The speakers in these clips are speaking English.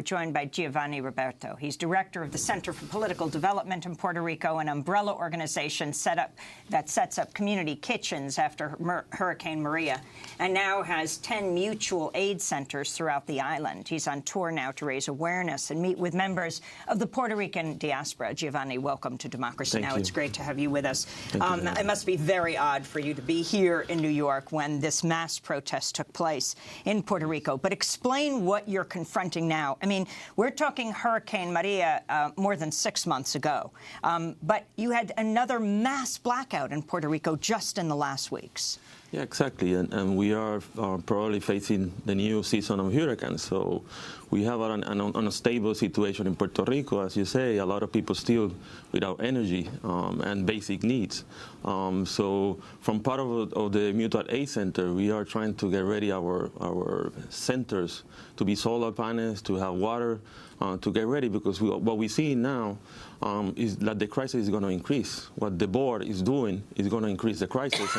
We're joined by Giovanni Roberto. He's director of the Center for Political Development in Puerto Rico, an umbrella organization that sets up community kitchens after Hurricane Maria, and now has 10 mutual aid centers throughout the island. He's on tour now to raise awareness and meet with members of the Puerto Rican diaspora. Giovanni, welcome to Democracy Now! It's great to have you with us. It must be very odd for you to be here in New York when this mass protest took place in Puerto Rico. But explain what you're confronting now. I mean, we're talking Hurricane Maria more than 6 months ago, but you had another mass blackout in Puerto Rico just in the last weeks. Yeah, exactly, and we are probably facing the new season of hurricanes. So we have an unstable situation in Puerto Rico, as you say. A lot of people still without energy and basic needs. So from part of the Mutual Aid Center, we are trying to get ready our centers to be solar panels, to have water, to get ready, because what we see now is that the crisis is going to increase. What the board is doing is going to increase the crisis,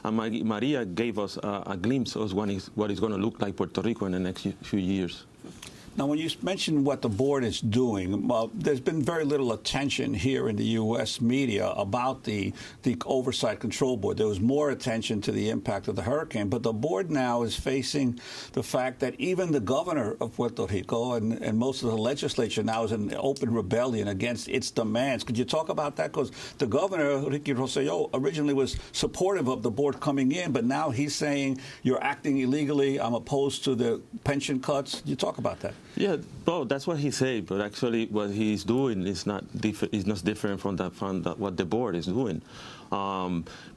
and Maria gave us a glimpse of what it's going to look like Puerto Rico in the next few years. Now, when you mentioned what the board is doing, there's been very little attention here in the U.S. media about the Oversight Control Board. There was more attention to the impact of the hurricane, but the board now is facing the fact that even the governor of Puerto Rico and most of the legislature now is in open rebellion against its demands. Could you talk about that? Because the governor, Ricky Rosselló, originally was supportive of the board coming in, but now he's saying you're acting illegally. I'm opposed to the pension cuts. Could you talk about that? Yeah, well, that's what he said, but actually what he's doing is not different from what the board is doing.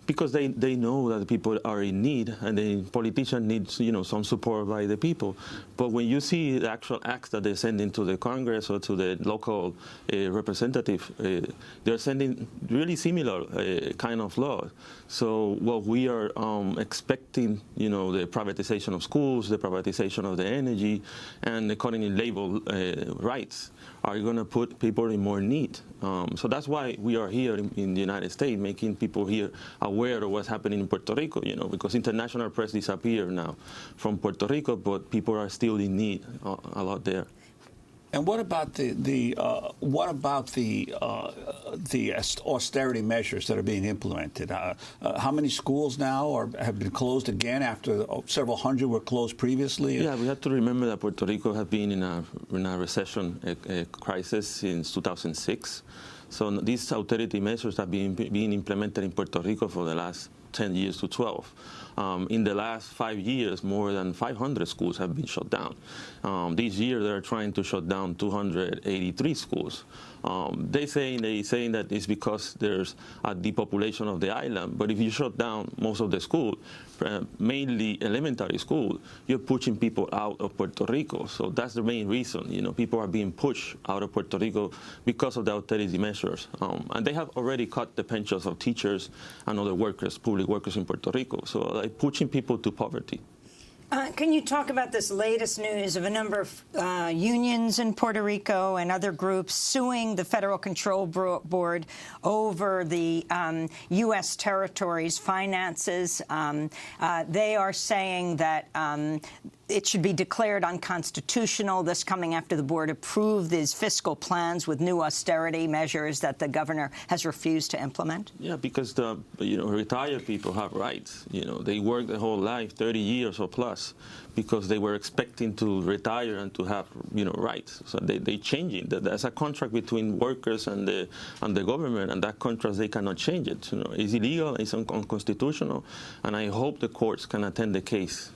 Because they know that the people are in need, and the politician needs, some support by the people. But when you see the actual acts that they're sending to the Congress or to the local representative, they're sending really similar kind of laws. So what we are expecting, the privatization of schools, the privatization of the energy, and the cutting in labor rights are going to put people in more need. So that's why we are here in the United States, making people here aware of what's happening in Puerto Rico, because international press disappeared now from Puerto Rico, but people are still in need a lot there. And what about the austerity measures that are being implemented? How many schools now have been closed again after several hundred were closed previously? Yeah, we have to remember that Puerto Rico has been in a recession crisis since 2006. So these austerity measures have been implemented in Puerto Rico for the last 10 years to 12. In the last 5 years, more than 500 schools have been shut down. This year, they're trying to shut down 283 schools. They're saying that it's because there's a depopulation of the island. But if you shut down most of the school, mainly elementary school, you're pushing people out of Puerto Rico. So that's the main reason. People are being pushed out of Puerto Rico because of the austerity measures. And they have already cut the pensions of teachers and other workers, public workers in Puerto Rico. So they're pushing people to poverty. Can you talk about this latest news of a number of unions in Puerto Rico and other groups suing the Federal Control Board over the U.S. territories' finances? They are saying that it should be declared unconstitutional, this coming after the board approved these fiscal plans with new austerity measures that the governor has refused to implement? Yeah, because the retired people have rights. They work their whole life, 30 years or plus, because they were expecting to retire and to have rights. So they changing. There's a contract between workers and the government, and that contract they cannot change it. It's illegal, it's unconstitutional, and I hope the courts can attend the case.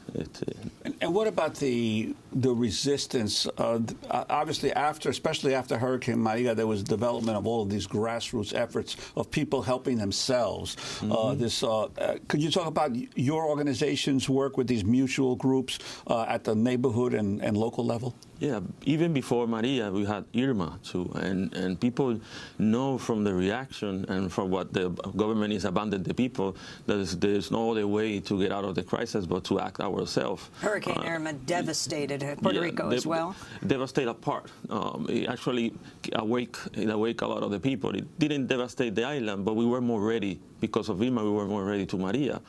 And what about the resistance? Obviously, especially after Hurricane Maria, there was development of all of these grassroots efforts of people helping themselves. Could you talk about your organization's work with these mutual groups at the neighborhood and local level? Yeah, even before Maria, we had Irma too, and people know from the reaction and from what the government is abandoning the people that there's no other way to get out of the crisis but to act ourselves. Hurricane Irma devastated Puerto Rico as well. Devastated part. It actually awake a lot of the people. It didn't devastate the island, but we were more ready because of Irma. We were more ready to Maria.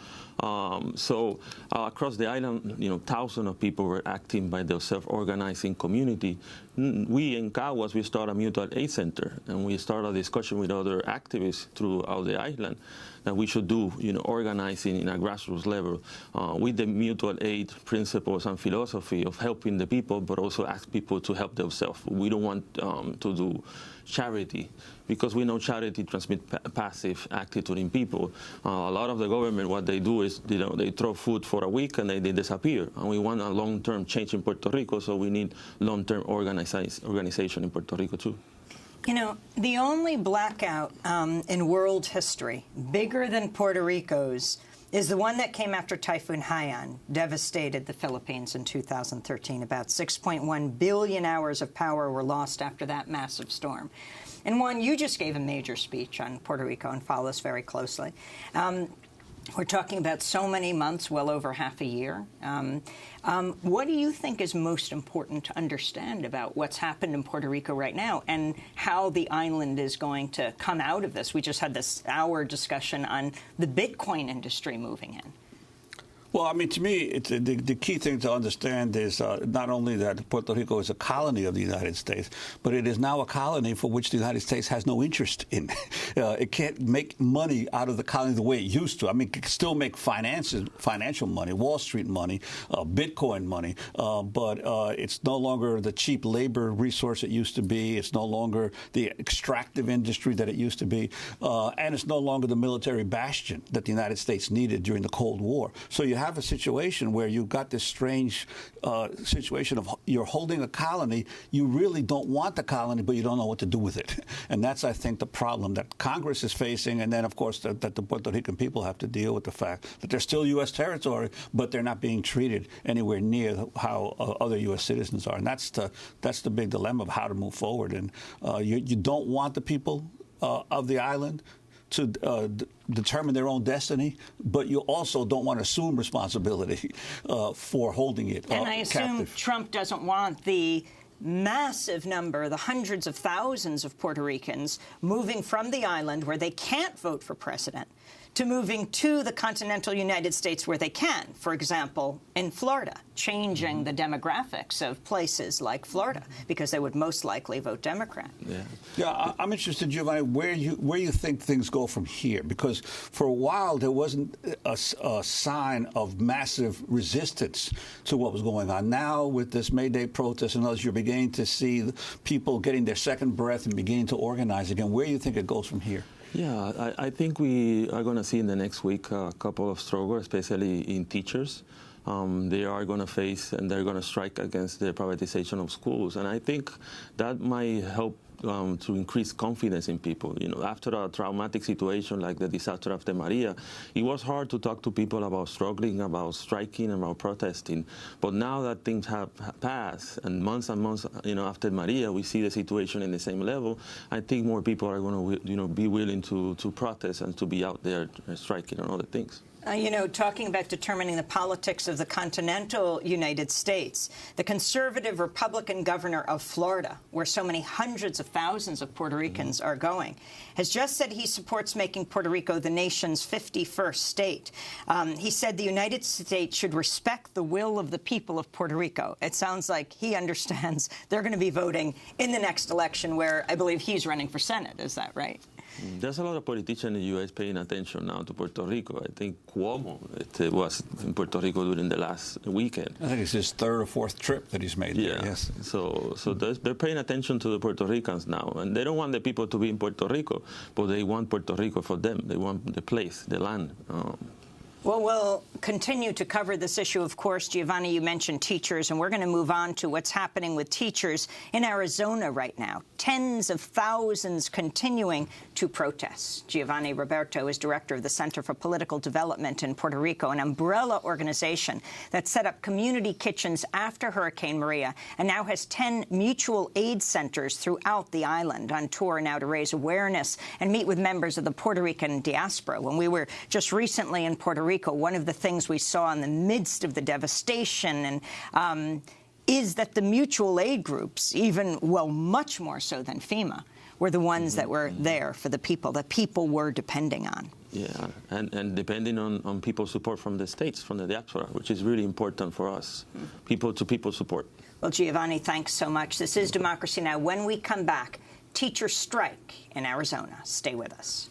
So across the island, thousands of people were acting by their self-organizing community we in CAWAS, we started a mutual aid center, and we started a discussion with other activists throughout the island that we should do, organizing in a grassroots level with the mutual aid principles and philosophy of helping the people, but also ask people to help themselves. We don't want to do charity, because we know charity transmits passive attitude in people. A lot of the government, what they do is, they throw food for a week and they disappear. And we want a long-term change in Puerto Rico, so we need long-term organization in Puerto Rico too. The only blackout in world history, bigger than Puerto Rico's, is the one that came after Typhoon Haiyan devastated the Philippines in 2013. About 6.1 billion hours of power were lost after that massive storm. And Juan, you just gave a major speech on Puerto Rico and follow us very closely. We're talking about so many months, well over half a year. What do you think is most important to understand about what's happened in Puerto Rico right now and how the island is going to come out of this? We just had this hour discussion on the Bitcoin industry moving in. Well, I mean, to me, the key thing to understand is not only that Puerto Rico is a colony of the United States, but it is now a colony for which the United States has no interest in. It can't make money out of the colony the way it used to. I mean, it can still make financial money, Wall Street money, Bitcoin money, but it's no longer the cheap labor resource it used to be. It's no longer the extractive industry that it used to be. And it's no longer the military bastion that the United States needed during the Cold War. So you have a situation where you've got this strange situation of you're holding a colony, you really don't want the colony, but you don't know what to do with it. And that's, I think, the problem that Congress is facing, and then, of course, that the Puerto Rican people have to deal with the fact that they're still U.S. territory, but they're not being treated anywhere near how other U.S. citizens are. And that's the big dilemma of how to move forward. And you don't want the people of the island to determine their own destiny, but you also don't want to assume responsibility for holding it And I assume captive. Trump doesn't want the massive number, the hundreds of thousands of Puerto Ricans moving from the island where they can't vote for president to moving to the continental United States where they can, for example, in Florida, changing the demographics of places like Florida, because they would most likely vote Democrat. Yeah, I'm interested, Giovanni, where you think things go from here, because for a while there wasn't a sign of massive resistance to what was going on. Now, with this May Day protest and others, you're beginning to see people getting their second breath and beginning to organize again. Where do you think it goes from here? Yeah, I think we are going to see in the next week a couple of struggles, especially in teachers. They are going to face and they're going to strike against the privatization of schools. And I think that might help to increase confidence in people. After a traumatic situation like the disaster after Maria, it was hard to talk to people about struggling, about striking, about protesting. But now that things have passed, and months after Maria, we see the situation in the same level. I think more people are going to, be willing to protest and to be out there striking and other things. Talking about determining the politics of the continental United States, the conservative Republican governor of Florida, where so many hundreds of thousands of Puerto Ricans are going, has just said he supports making Puerto Rico the nation's 51st state. He said the United States should respect the will of the people of Puerto Rico. It sounds like he understands they're going to be voting in the next election where I believe he's running for Senate. Is that right? There's a lot of politicians in the U.S. paying attention now to Puerto Rico. I think Cuomo was in Puerto Rico during the last weekend. I think it's his third or fourth trip that he's made there, yes. So they're paying attention to the Puerto Ricans now. And they don't want the people to be in Puerto Rico, but they want Puerto Rico for them. They want the place, the land. Well, we'll continue to cover this issue, of course. Giovanni, you mentioned teachers, and we're going to move on to what's happening with teachers in Arizona right now. Tens of thousands continuing to protest. Giovanni Roberto is director of the Center for Political Development in Puerto Rico, an umbrella organization that set up community kitchens after Hurricane Maria and now has 10 mutual aid centers throughout the island, on tour now to raise awareness and meet with members of the Puerto Rican diaspora. When we were just recently in Puerto Rico, one of the things we saw in the midst of the devastation is that the mutual aid groups, much more so than FEMA, were the ones that were there for the people that people were depending on. Yeah, and depending on people's support from the states, from the diaspora, which is really important for us, people-to-people support. Well, Giovanni, thanks so much. This is Democracy Now! When we come back, teachers strike in Arizona. Stay with us.